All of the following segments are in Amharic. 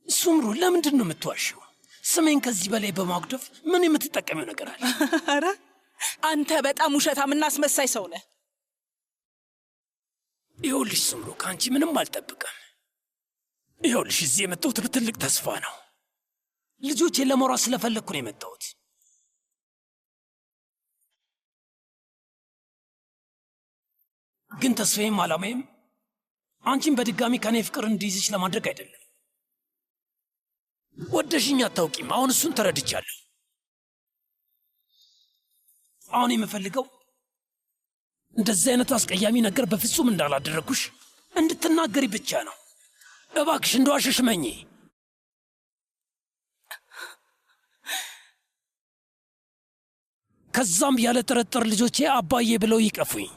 ሱምሩ ለምንድን ነው የምትዋሽው? ስሜን ከዚህ በላይ በማጉደፍ ምን የምትጠቀሚው ነገር አለ? አረ አንተ በጣም ውሸታምና አስመሳይ ሰው ነህ። ይኸውልሽ ሱምሩ ከአንቺ ምንም አልጠብቅም። ይኸውልሽ እዚህ የመጣሁት በትልቅ ተስፋ ነው። ልጆቼን ለማውራት ስለፈለግኩ ነው የመጣሁት። ግን ተስፋዬም ዓላማዬም አንቺን በድጋሚ ከኔ ፍቅር እንዲይዝሽ ለማድረግ አይደለም። ወደሽኝ አታውቂም። አሁን እሱን ተረድቻለሁ። አሁን የምፈልገው እንደዚህ አይነት አስቀያሚ ነገር በፍጹም እንዳላደረግኩሽ እንድትናገሪ ብቻ ነው። እባክሽ እንደዋሸሽ መኝ። ከዛም ያለ ጥርጥር ልጆቼ አባዬ ብለው ይቀፉኝ።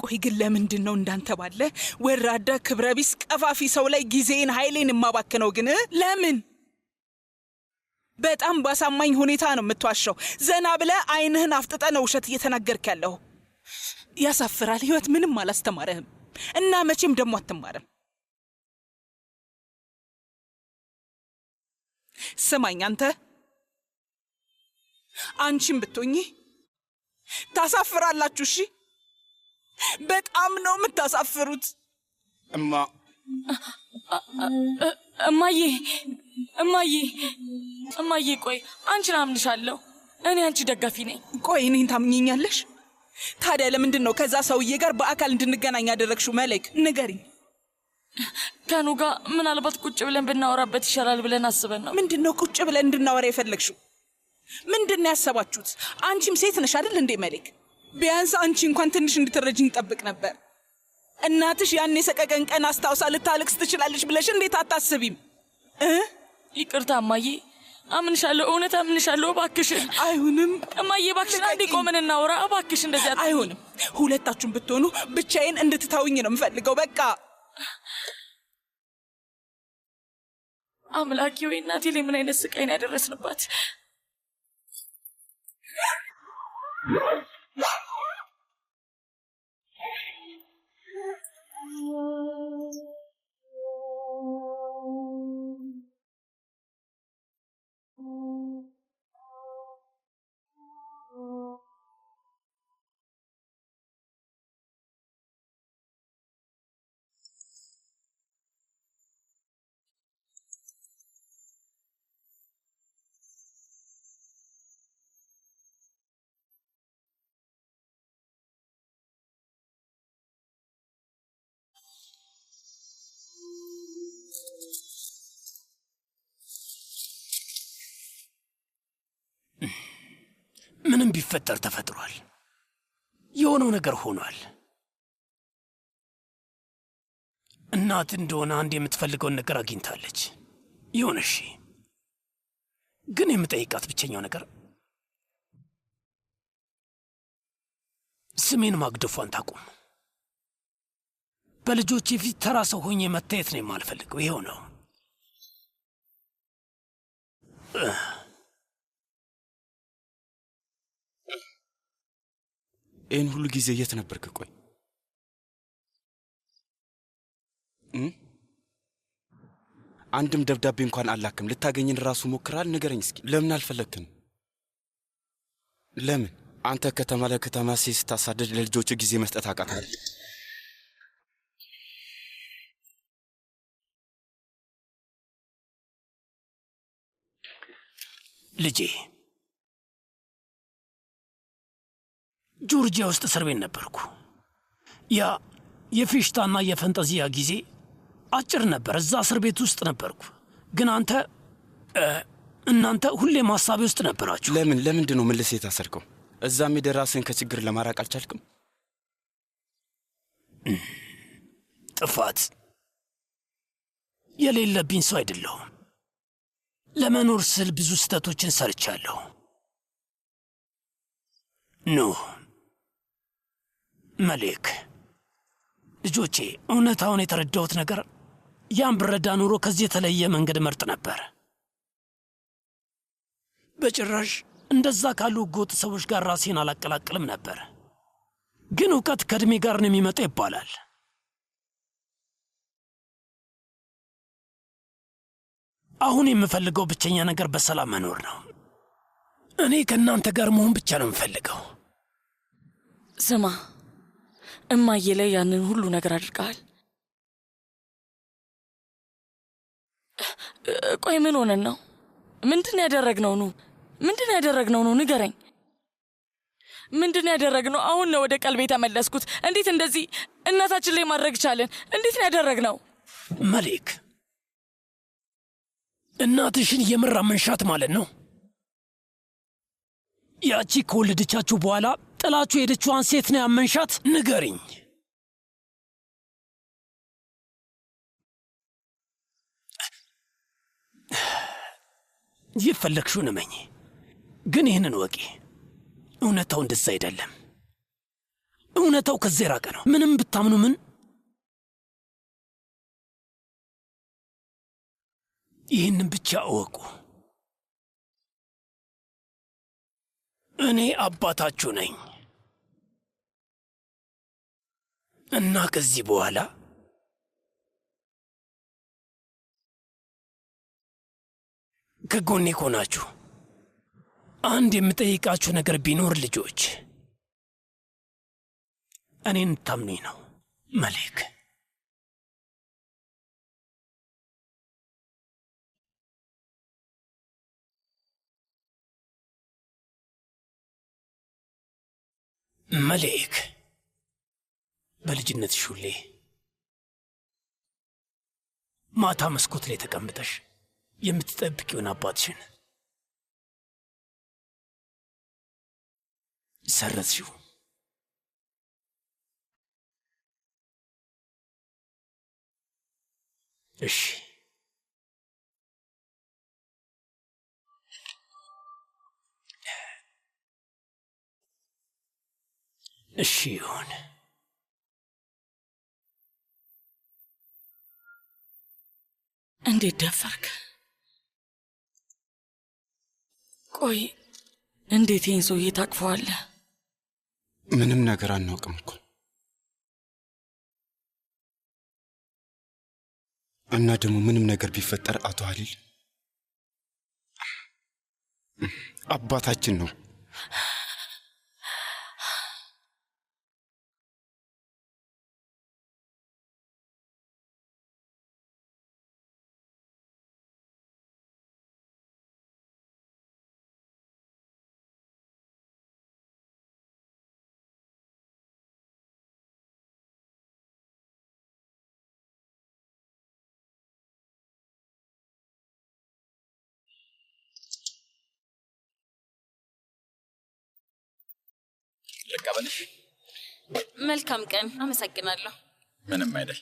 ቆይ ግን ለምንድን ነው እንዳንተ ባለ ወራዳ ክብረቢስ ቀፋፊ ሰው ላይ ጊዜን ኃይሌን የማባክነው? ግን ለምን? በጣም ባሳማኝ ሁኔታ ነው የምትዋሸው። ዘና ብለህ አይንህን አፍጥጠ ነው ውሸት እየተናገርክ ያለው። ያሳፍራል። ህይወት ምንም አላስተማረህም እና መቼም ደግሞ አትማርም። ስማኝ አንተ፣ አንቺም ብትሆኚ ታሳፍራላችሁ። እሺ በጣም ነው የምታሳፍሩት። እማዬ ቆይ አንቺን አምንሻለሁ። እኔ አንቺ ደጋፊ ነኝ። ቆይ እኔን ታምኚኛለሽ? ታዲያ ለምንድን ነው ከዛ ሰውዬ ጋር በአካል እንድንገናኝ ያደረግሽው? መሌክ ንገሪኝ። ከኑ ጋር ምናልባት ቁጭ ብለን ብናወራበት ይሻላል ብለን አስበን ነው። ምንድን ነው ቁጭ ብለን እንድናወራ የፈለግሽው? ምንድን ነው ያሰባችሁት? አንቺም ሴት ነሽ አይደል እንዴ መሌክ? ቢያንስ አንቺ እንኳን ትንሽ እንድትረጅኝ ጠብቅ ነበር። እናትሽ ያኔ ሰቀቀን ቀን አስታውሳ ልታለቅስ ትችላለች ብለሽ እንዴት አታስቢም? ይቅርታ እማዬ፣ አምንሻለሁ፣ እውነት አምንሻለሁ። እባክሽን። አይሁንም እማዬ፣ እባክሽን አንዴ ቆመን እናውራ። እባክሽ እንደዚያ አይሆንም። ሁለታችሁም ብትሆኑ ብቻዬን እንድትታውኝ ነው የምፈልገው። በቃ አምላኬ ወይ እናቴ ላይ ምን አይነት ስቃይ ነው ያደረስንባት? ምንም ቢፈጠር ተፈጥሯል። የሆነው ነገር ሆኗል። እናት እንደሆነ አንድ የምትፈልገውን ነገር አግኝታለች። ይሁን እሺ። ግን የምጠይቃት ብቸኛው ነገር ስሜን ማግደፏን ታቁም። በልጆቼ ፊት ተራ ሰው ሆኜ መታየት ነው የማልፈልገው። ይኸው ነው። ይህን ሁሉ ጊዜ የት ነበርክ? ቆይ አንድም ደብዳቤ እንኳን አላክም። ልታገኝን ራሱ ሞክራል? ንገረኝ እስኪ፣ ለምን አልፈለግክም? ለምን አንተ ከተማ ለከተማ ሴት ስታሳደድ ለልጆች ጊዜ መስጠት አቃታል? ልጄ ጆርጂያ ውስጥ እስር ቤት ነበርኩ። ያ የፌሽታና የፈንጠዚያ ጊዜ አጭር ነበር። እዛ እስር ቤት ውስጥ ነበርኩ። ግን እናንተ ሁሌም ሐሳቤ ውስጥ ነበራችሁ። ለምንድን ነው መልሰህ የታሰርከው? እዛም ሄደህ ራስህን ከችግር ለማራቅ አልቻልክም? ጥፋት የሌለብኝ ሰው አይደለሁም። ለመኖር ስል ብዙ ስህተቶችን ሰርቻለሁ። ኖህ፣ መሌክ፣ ልጆቼ፣ እውነታውን የተረዳሁት ነገር ያን ብረዳ ኑሮ ከዚህ የተለየ መንገድ መርጥ ነበር። በጭራሽ እንደዛ ካሉ ሕገወጥ ሰዎች ጋር ራሴን አላቀላቅልም ነበር። ግን እውቀት ከዕድሜ ጋር ነው የሚመጣ ይባላል። አሁን የምፈልገው ብቸኛ ነገር በሰላም መኖር ነው። እኔ ከእናንተ ጋር መሆን ብቻ ነው የምፈልገው። ስማ፣ እማዬ ላይ ያንን ሁሉ ነገር አድርገሃል። ቆይ ምን ሆነን ነው? ምንድን ያደረግነው ነው? ምንድን ያደረግነው ነው? ንገረኝ። ምንድን ያደረግነው? አሁን ነው ወደ ቀልቤ ተመለስኩት። እንዴት እንደዚህ እናታችን ላይ ማድረግ ቻለን? እንዴት ያደረግነው? መሊክ፣ እናትሽን የምር አመንሻት ማለት ነው? ያቺ ከወለደቻችሁ በኋላ ጥላችሁ የሄደችዋን ሴት ነው ያመንሻት? ንገሪኝ። የፈለግሽውን እመኚ፣ ግን ይህንን ወቂ፣ እውነታው እንደዛ አይደለም። እውነታው ከዚህ የራቀ ነው። ምንም ብታምኑ ምን፣ ይህንን ብቻ እወቁ፣ እኔ አባታችሁ ነኝ እና ከዚህ በኋላ ከጎኔ ሆናችሁ አንድ የምጠይቃችሁ ነገር ቢኖር ልጆች፣ እኔን ታምኑኝ ነው። መሊክ፣ መሊክ፣ በልጅነትሽ ሁሌ ማታ መስኮት ላይ ተቀምጠሽ የምትጠብቂውን አባትሽን ሰረዝሽው። እሺ፣ እሺ ይሁን። እንዴት ደፈርክ? ቆይ እንዴት ይህን ሰውዬ ታቅፈዋለህ? ምንም ነገር አናውቅም እኮ። እና ደግሞ ምንም ነገር ቢፈጠር አቶ ሀሊል አባታችን ነው። ልቀበልሽ? መልካም ቀን። አመሰግናለሁ። ምንም አይደል።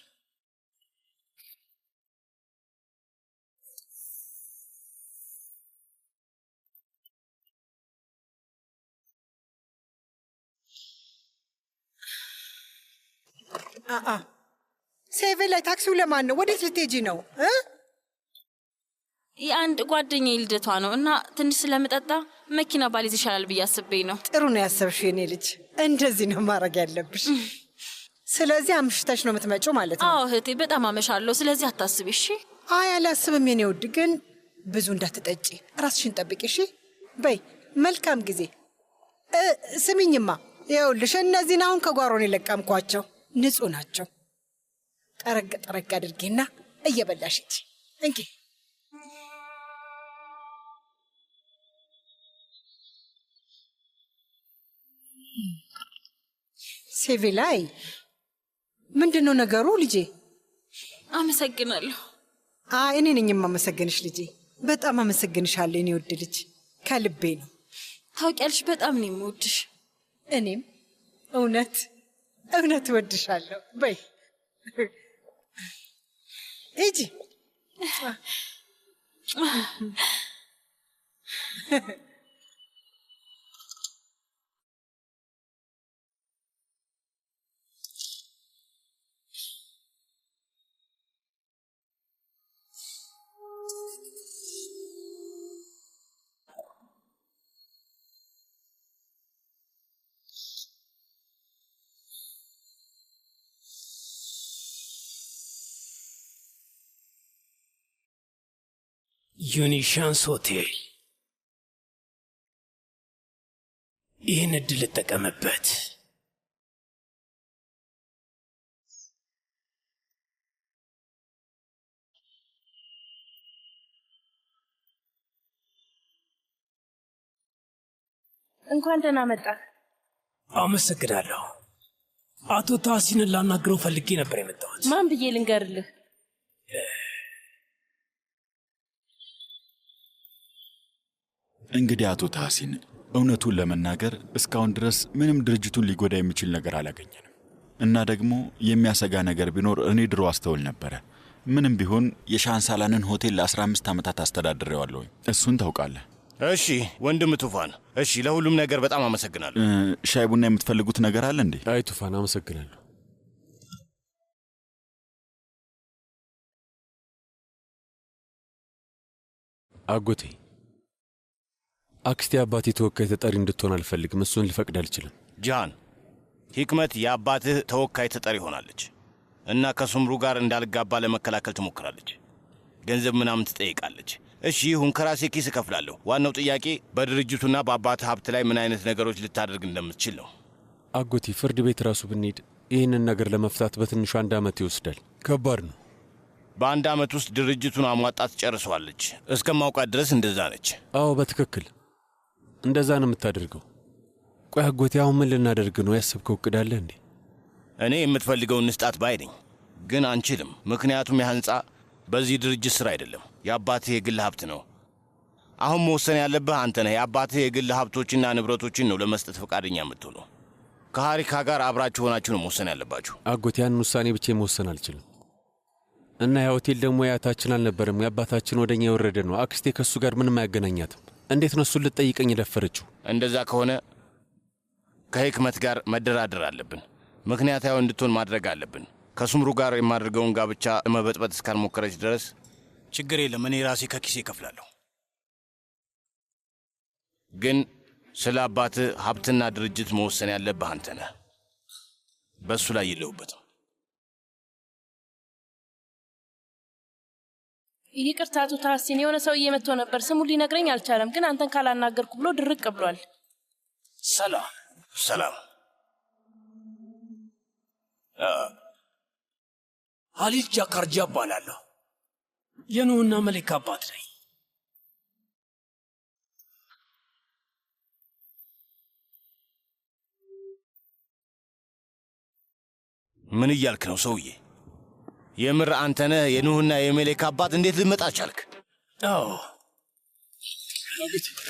ሴቬ ላይ ታክሲው ለማን ነው? ወዴት ልትሄጂ ነው? የአንድ ጓደኛዬ ልደቷ ነው እና ትንሽ ስለምጠጣ መኪና ባሊዝ ይሻላል ብዬ አስቤ ነው። ጥሩ ነው ያሰብሽው የኔ ልጅ። እንደዚህ ነው ማድረግ ያለብሽ። ስለዚህ አምሽተሽ ነው የምትመጪው ማለት ነው? አዎ እህቴ፣ በጣም አመሻለሁ። ስለዚህ አታስቢ እሺ? አይ አላስብም የኔ ውድ፣ ግን ብዙ እንዳትጠጪ፣ ራስሽን ጠብቂ እሺ? በይ መልካም ጊዜ። ስሚኝማ፣ ይኸውልሽ እነዚህን አሁን ከጓሮን የለቀምኳቸው ንጹህ ናቸው። ጠረግ ጠረግ አድርጌና እየበላሽ ሂጂ። እንኪ ሴቪ ላይ ምንድን ነው ነገሩ ልጄ? አመሰግናለሁ። እኔ ነኝ የማመሰግንሽ ልጄ። በጣም አመሰግንሻለሁ የኔ ውድ ልጅ፣ ከልቤ ነው። ታውቂያለሽ፣ በጣም ነው የምወድሽ። እኔም እውነት እውነት እወድሻለሁ። በይ ሂጂ። ዩኒሻንስ ሆቴል። ይህን እድል ልጠቀምበት። እንኳን ደህና መጣ። አመሰግናለሁ። አቶ ታሲንን ላናግረው ፈልጌ ነበር የመጣሁት። ማን ብዬ ልንገርልህ? እንግዲህ አቶ ታሲን፣ እውነቱን ለመናገር እስካሁን ድረስ ምንም ድርጅቱን ሊጎዳ የሚችል ነገር አላገኘንም። እና ደግሞ የሚያሰጋ ነገር ቢኖር እኔ ድሮ አስተውል ነበረ። ምንም ቢሆን የሻንሳላንን ሆቴል ለ15 ዓመታት አስተዳድሬዋለሁ። እሱን ታውቃለህ። እሺ ወንድም ቱፋን፣ እሺ ለሁሉም ነገር በጣም አመሰግናለሁ። ሻይ ቡና የምትፈልጉት ነገር አለ እንዴ? አይ ቱፋን፣ አመሰግናለሁ። አጎቴ፣ አክስቴ አባቴ ተወካይ ተጠሪ እንድትሆን አልፈልግም። እሱን ልፈቅድ አልችልም። ጃን፣ ሂክመት የአባትህ ተወካይ ተጠሪ ሆናለች እና ከሱምሩ ጋር እንዳልጋባ ለመከላከል ትሞክራለች። ገንዘብ ምናምን ትጠይቃለች። እሺ ይሁን፣ ከራሴ ኪስ እከፍላለሁ። ዋናው ጥያቄ በድርጅቱና በአባትህ ሀብት ላይ ምን አይነት ነገሮች ልታደርግ እንደምትችል ነው። አጎቴ፣ ፍርድ ቤት ራሱ ብንሄድ ይህንን ነገር ለመፍታት በትንሹ 1 ዓመት ይወስዳል። ከባድ ነው። በ1 ዓመት ውስጥ ድርጅቱን አሟጣ ትጨርሰዋለች። እስከማውቃት ድረስ እንደዛ ነች። አዎ በትክክል እንደዛ ነው የምታደርገው። ቆይ አጎቴ፣ አሁን ምን ልናደርግ ነው? ያሰብከው እቅድ አለ እንዴ? እኔ የምትፈልገውን ንስጣት ባይ ነኝ፣ ግን አንችልም። ምክንያቱም ያ ህንፃ በዚህ ድርጅት ስራ አይደለም፣ የአባትህ የግል ሀብት ነው። አሁን መወሰን ያለብህ አንተ ነህ። የአባትህ የግል ሀብቶችና ንብረቶችን ነው ለመስጠት ፈቃደኛ የምትሆነው። ከሐሪካ ጋር አብራችሁ ሆናችሁ ነው መወሰን ያለባችሁ። አጎቴ፣ ያን ውሳኔ ብቻ መወሰን አልችልም። እና ያ ሆቴል ደግሞ የአያታችን አልነበረም፣ የአባታችን ወደኛ የወረደ ነው። አክስቴ ከእሱ ጋር ምንም አያገናኛትም። እንዴት ነው እሱን ልትጠይቀኝ የደፈረችው? እንደዛ ከሆነ ከሂክመት ጋር መደራደር አለብን። ምክንያታዊ እንድትሆን ማድረግ አለብን። ከሱምሩ ጋር የማድረገውን ጋብቻ ለመበጥበጥ እስካልሞከረች ድረስ ችግር የለም፣ እኔ ራሴ ከኪሴ እከፍላለሁ። ግን ስለ አባትህ ሀብትና ድርጅት መወሰን ያለብህ አንተ ነህ። በእሱ ላይ የለሁበትም። ይቅርታ አቶ ታሲን፣ የሆነ ሰውዬ መጥቶ ነበር። ስሙን ሊነግረኝ አልቻለም፣ ግን አንተን ካላናገርኩ ብሎ ድርቅ ብሏል። ሰላም ሰላም። ሀሊል ጃካርጃ እባላለሁ። የኑህና መሌክ አባት ነኝ። ምን እያልክ ነው ሰውዬ? የምር አንተ ነህ የኑህና የመሌክ አባት? እንዴት ልመጣ ቻልክ? አዎ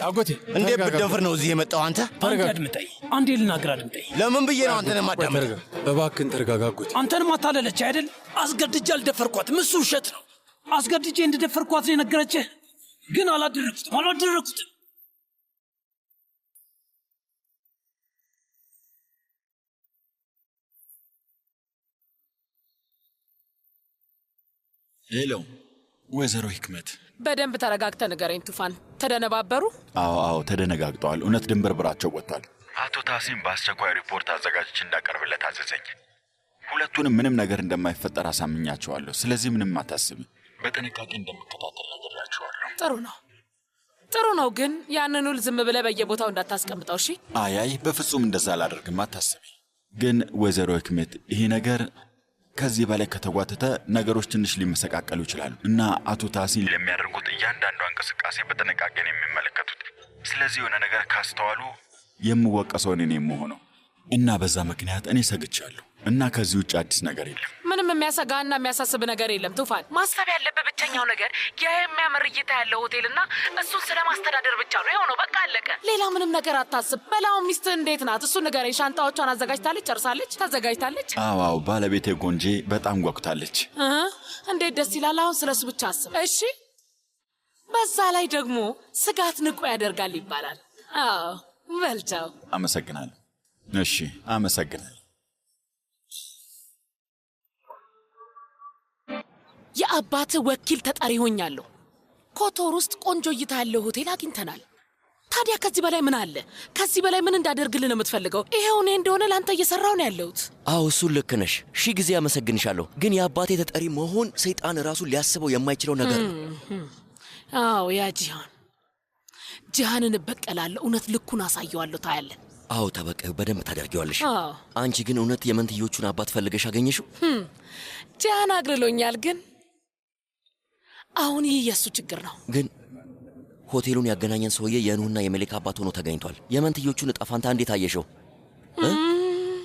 አጎቴ፣ እንዴት ብትደፍር ነው እዚህ የመጣው አንተ? አንዴ አድምጠኝ፣ አንዴ ልናገር፣ አድምጠኝ። ለምን ብዬ ነው አንተን ማዳመጥ? እባክህን ተረጋጋ አጎቴ። አንተንም አታለለች አይደል? አስገድጄ አልደፈርኳትም። እሱ ውሸት ነው። አስገድጄ እንደደፈርኳት ነው የነገረችህ፣ ግን አላደረኩትም። ሄሎ ወይዘሮ ሂክመት፣ በደንብ ተረጋግተ ንገረኝ ቱፋን። ተደነባበሩ? አዎ ተደነጋግጠዋል። እውነት ድንብርብራቸው ወጥቷል። አቶ ታሲም በአስቸኳይ ሪፖርት አዘጋጅች እንዳቀርብለት አዘዘኝ። ሁለቱንም ምንም ነገር እንደማይፈጠር አሳምኛቸዋለሁ። ስለዚህ ምንም አታስቢ፣ በጥንቃቄ እንደምከታተል ነግሬያቸዋለሁ። ጥሩ ነው፣ ግን ያንን ውል ዝም ብለህ በየቦታው እንዳታስቀምጠው እሺ? አይ በፍጹም እንደዛ አላደርግም፣ አታስቢ። ግን ወይዘሮ ሂክመት፣ ይሄ ነገር ከዚህ በላይ ከተጓተተ ነገሮች ትንሽ ሊመሰቃቀሉ ይችላሉ እና አቶ ታሲን ለሚያደርጉት እያንዳንዷ እንቅስቃሴ በጥንቃቄ ነው የሚመለከቱት። ስለዚህ የሆነ ነገር ካስተዋሉ የምወቀሰው እኔ ነኝ የምሆነው እና በዛ ምክንያት እኔ ሰግቻለሁ እና ከዚህ ውጭ አዲስ ነገር የለም። ምንም የሚያሰጋና የሚያሳስብ ነገር የለም ቱፋን። ማሰብ ያለብህ ብቸኛው ነገር ያ የሚያምር እይታ ያለው ሆቴልና እሱን ስለማስተዳደር ብቻ ነው። የሆነው በቃ አለቀ። ሌላ ምንም ነገር አታስብ። በላው ሚስት እንዴት ናት? እሱ ንገረኝ። ሻንጣዎቿን አዘጋጅታለች? ጨርሳለች? ተዘጋጅታለች? አዎ ባለቤቴ ጎንጄ በጣም ጓጉታለች። እንዴት ደስ ይላል። አሁን ስለሱ ብቻ አስብ እሺ። በዛ ላይ ደግሞ ስጋት ንቁ ያደርጋል ይባላል። አዎ በልቻው። አመሰግናለሁ። እሺ አመሰግናለሁ። የአባት ወኪል ተጠሪ ሆኛለሁ። ኮቶር ውስጥ ቆንጆ እይታ ያለው ሆቴል አግኝተናል። ታዲያ ከዚህ በላይ ምን አለ? ከዚህ በላይ ምን እንዳደርግልን ነው የምትፈልገው? ይሄው እኔ እንደሆነ ለአንተ እየሰራው ነው ያለሁት። አዎ እሱን ልክ ነሽ። 1000 ጊዜ አመሰግንሻለሁ። ግን የአባቴ ተጠሪ መሆን ሰይጣን ራሱ ሊያስበው የማይችለው ነገር ነው። አዎ ያ ጂሃንን እበቀላለሁ። እውነት ልኩን አሳየዋለሁ። ታያለህ። አዎ ተበቀዩ፣ በደንብ ታደርጊዋለሽ። አዎ አንቺ ግን እውነት የመንትዮቹን አባት ፈልገሽ አገኘሽው? ጂሃን አግልሎኛል፣ ግን አሁን ይህ የእሱ ችግር ነው። ግን ሆቴሉን ያገናኘን ሰውዬ የኑህና የመሌክ አባት ሆኖ ተገኝቷል። የመንትዮቹን እጣ ፋንታ እንዴት አየሽው?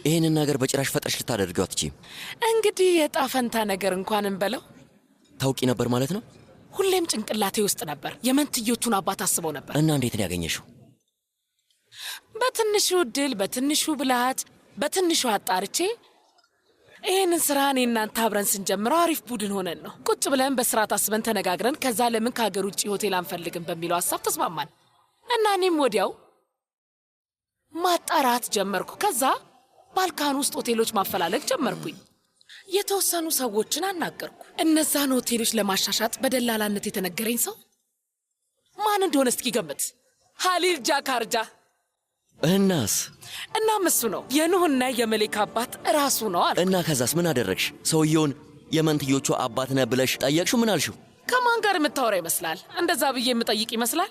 ይህንን ነገር በጭራሽ ፈጥረሽ ልታደርገው አትችይም። እንግዲህ የዕጣ ፈንታ ነገር እንኳን እንበለው። ታውቂ ነበር ማለት ነው? ሁሌም ጭንቅላቴ ውስጥ ነበር። የመንትዮቹን አባት አስበው ነበር። እና እንዴት ነው ያገኘሽው? በትንሹ ድል፣ በትንሹ ብልሃት፣ በትንሹ አጣርቼ ይህንን ስራ እኔ እናንተ አብረን ስንጀምረው አሪፍ ቡድን ሆነን ነው። ቁጭ ብለን በስርዓት አስበን ተነጋግረን ከዛ ለምን ከሀገር ውጭ ሆቴል አንፈልግም በሚለው ሀሳብ ተስማማን እና እኔም ወዲያው ማጣራት ጀመርኩ። ከዛ ባልካን ውስጥ ሆቴሎች ማፈላለግ ጀመርኩኝ። የተወሰኑ ሰዎችን አናገርኩ። እነዛን ሆቴሎች ለማሻሻጥ በደላላነት የተነገረኝ ሰው ማን እንደሆነ እስኪ ገምት። ሀሊል ጃካርጃ። እናም እሱ ነው የኑህና የመሌክ አባት ራሱ ነው አለ። እና ከዛስ ምን አደረግሽ? ሰውየውን የመንትዮቹ አባት ነህ ብለሽ ጠየቅሽው? ምን አልሽው? ከማን ጋር የምታወራ ይመስላል? እንደዛ ብዬ የምጠይቅ ይመስላል?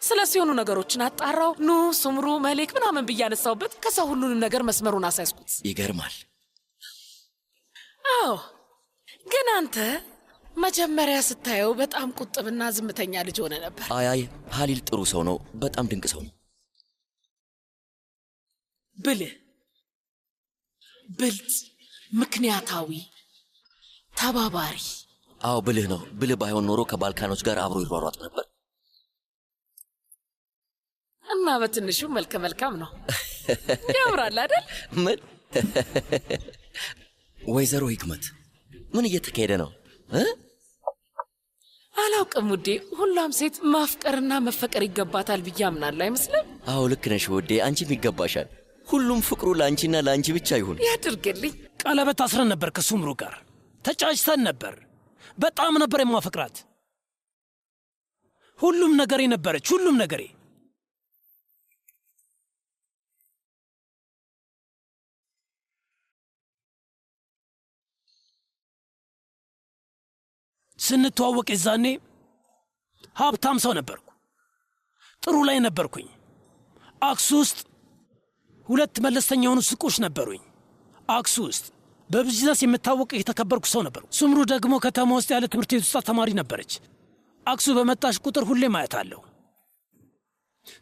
ስለ ሲሆኑ ነገሮችን አጣራው። ኑህ፣ ሱምሩ፣ መሌክ ምናምን ብዬ አነሳውበት። ከዛ ሁሉንም ነገር መስመሩን አሳይስኩት። ይገርማል። አዎ፣ ግን አንተ መጀመሪያ ስታየው በጣም ቁጥብና ዝምተኛ ልጅ ሆነ ነበር። አይ ሀሊል ጥሩ ሰው ነው። በጣም ድንቅ ሰው ነው። ብልህ፣ ብልጥ፣ ምክንያታዊ፣ ተባባሪ። አዎ ብልህ ነው። ብልህ ባይሆን ኖሮ ከባልካኖች ጋር አብሮ ይሯሯጥ ነበር። እና በትንሹ መልከ መልካም ነው። ያምራል አይደል? ምን ወይዘሮ ሂክመት ምን እየተካሄደ ነው? አላውቅም ውዴ። ሁሏም ሴት ማፍቀርና መፈቀር ይገባታል ብዬ አምናለሁ። አይመስልም? አዎ ልክ ነሽ ውዴ፣ አንቺም ይገባሻል። ሁሉም ፍቅሩ ለአንቺና ለአንቺ ብቻ ይሁን። ያድርግልኝ። ቀለበት አስረን ነበር ከሱምሩ ጋር ተጫጭተን ነበር። በጣም ነበር የማፈቅራት። ሁሉም ነገሬ ነበረች፣ ሁሉም ነገሬ። ስንተዋወቅ የዛኔ ሀብታም ሰው ነበርኩ። ጥሩ ላይ ነበርኩኝ። አክሱ ውስጥ 2 መለስተኛ የሆኑ ሱቆች ነበሩኝ። አክሱ ውስጥ በቢዝነስ የምታወቅ የተከበርኩ ሰው ነበርኩ። ሱምሩ ደግሞ ከተማ ውስጥ ያለ ትምህርት ቤት ውስጥ ተማሪ ነበረች። አክሱ በመጣሽ ቁጥር ሁሌ ማየት አለሁ።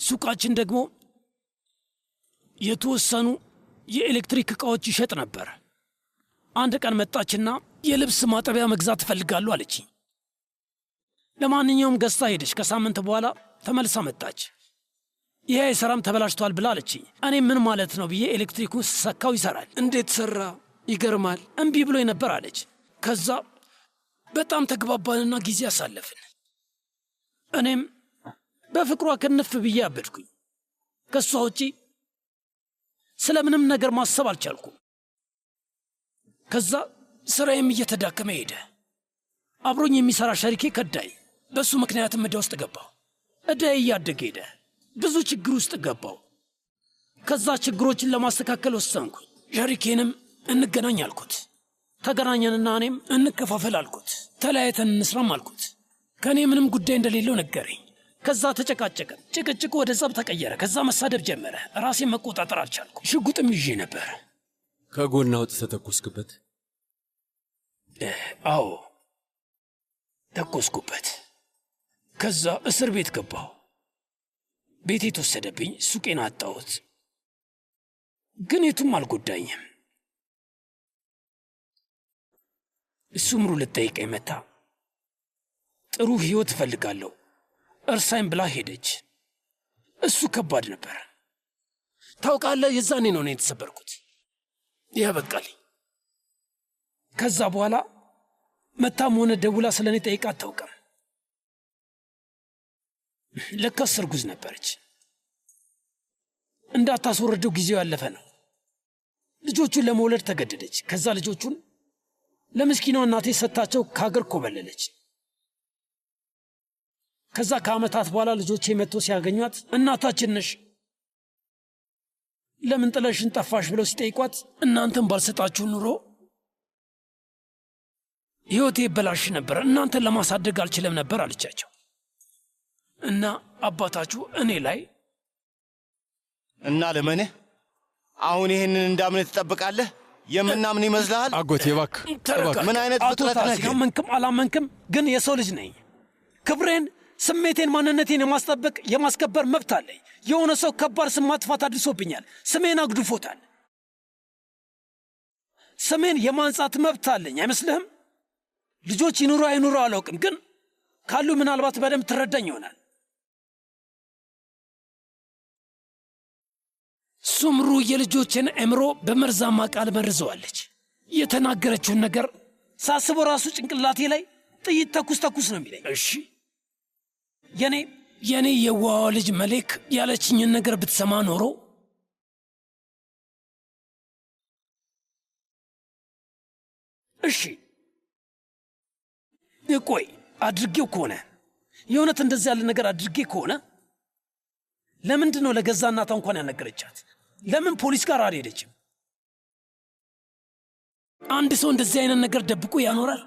ሱቃችን ደግሞ የተወሰኑ የኤሌክትሪክ ዕቃዎች ይሸጥ ነበር። አንድ ቀን መጣችና የልብስ ማጠቢያ መግዛት እፈልጋለሁ አለች። ለማንኛውም ገዝታ ሄደች። ከሳምንት በኋላ ተመልሳ መጣች። ይሄ አይሰራም ተበላሽቷል ብላ አለች። እኔ ምን ማለት ነው ብዬ ኤሌክትሪኩን ስሰካው ይሰራል። እንዴት ሰራ? ይገርማል። እምቢ ብሎ ነበር አለች። ከዛ በጣም ተግባባንና ጊዜ አሳለፍን። እኔም በፍቅሯ ክንፍ ብዬ አበድኩኝ። ከሷ ውጪ ስለምንም ነገር ማሰብ አልቻልኩም። ከዛ ስራዬም እየተዳከመ ሄደ። አብሮኝ የሚሰራ ሸሪኬ ከዳይ። በሱ ምክንያትም ዕዳ ውስጥ ገባሁ። ዕዳዬ እያደገ ሄደ። ብዙ ችግር ውስጥ ገባሁ። ከዛ ችግሮችን ለማስተካከል ወሰንኩኝ። ሸሪኬንም እንገናኝ አልኩት። ተገናኘንና እኔም እንከፋፈል አልኩት። ተለያይተን እንስራም አልኩት። ከእኔ ምንም ጉዳይ እንደሌለው ነገረኝ። ከዛ ተጨቃጨቀን። ጭቅጭቁ ወደ ጸብ ተቀየረ። ከዛ መሳደብ ጀመረ። ራሴን መቆጣጠር አልቻልኩ። ሽጉጥም ይዤ ነበር። ከጎን አውጥተህ ተኮስክበት? አዎ ተኮስኩበት። ከዛ እስር ቤት ገባሁ። ቤቴ ተወሰደብኝ። ሱቄን አጣሁት። ግን የቱም አልጎዳኝም። ሱምሩ ልጠይቀኝ መጣ። ጥሩ ሕይወት እፈልጋለሁ እርሳይም ብላ ሄደች። እሱ ከባድ ነበር። ታውቃለህ፣ የዛኔ ነው እኔ የተሰበርኩት። ያበቃልኝ። ከዛ በኋላ መታም ሆነ ደውላ ስለ እኔ ጠይቃ አታውቅም። ለካስ እርጉዝ ነበረች። እንዳታስወርደው ጊዜው ያለፈ ነው። ልጆቹን ለመውለድ ተገደደች። ከዛ ልጆቹን ለምስኪኗ እናቴ ሰጥታቸው ከሀገር ኮበለለች። ከዛ ከዓመታት በኋላ ልጆቼ መጥቶ ሲያገኟት እናታችን ነሽ ለምን ጥለሽን ጠፋሽ ብለው ሲጠይቋት እናንተን ባልሰጣችሁ ኑሮ ሕይወቴ ይበላሽ ነበር፣ እናንተን ለማሳደግ አልችልም ነበር አለቻቸው። እና አባታችሁ እኔ ላይ እና ለመንህ አሁን ይህንን እንዳምን ትጠብቃለህ? የምናምን ይመስልሃል? አጎቴ እባክህ ተረጋጋ። ምን አይነት አቶ ፍጥረት ነህ? ታሲ አመንክም አላመንክም ግን የሰው ልጅ ነኝ። ክብሬን፣ ስሜቴን፣ ማንነቴን የማስጠበቅ የማስከበር መብት አለኝ። የሆነ ሰው ከባድ ስም ማጥፋት አድርሶብኛል። ስሜን አግድፎታል። ስሜን የማንጻት መብት አለኝ አይመስልህም? ልጆች ይኑሩ አይኑሩ አላውቅም፣ ግን ካሉ ምናልባት በደንብ ትረዳኝ ይሆናል። ሱምሩ የልጆችን አእምሮ በመርዛማ ቃል መርዘዋለች። የተናገረችውን ነገር ሳስበው ራሱ ጭንቅላቴ ላይ ጥይት ተኩስ ተኩስ ነው የሚለኝ። እሺ የኔ የዋዋ ልጅ መሌክ ያለችኝን ነገር ብትሰማ ኖሮ እሺ ቆይ አድርጌው ከሆነ የእውነት እንደዚህ ያለ ነገር አድርጌ ከሆነ ለምንድን ነው ለገዛ እናቷ እንኳን ያልነገረቻት? ለምን ፖሊስ ጋር አልሄደችም? አንድ ሰው እንደዚህ አይነት ነገር ደብቆ ያኖራል?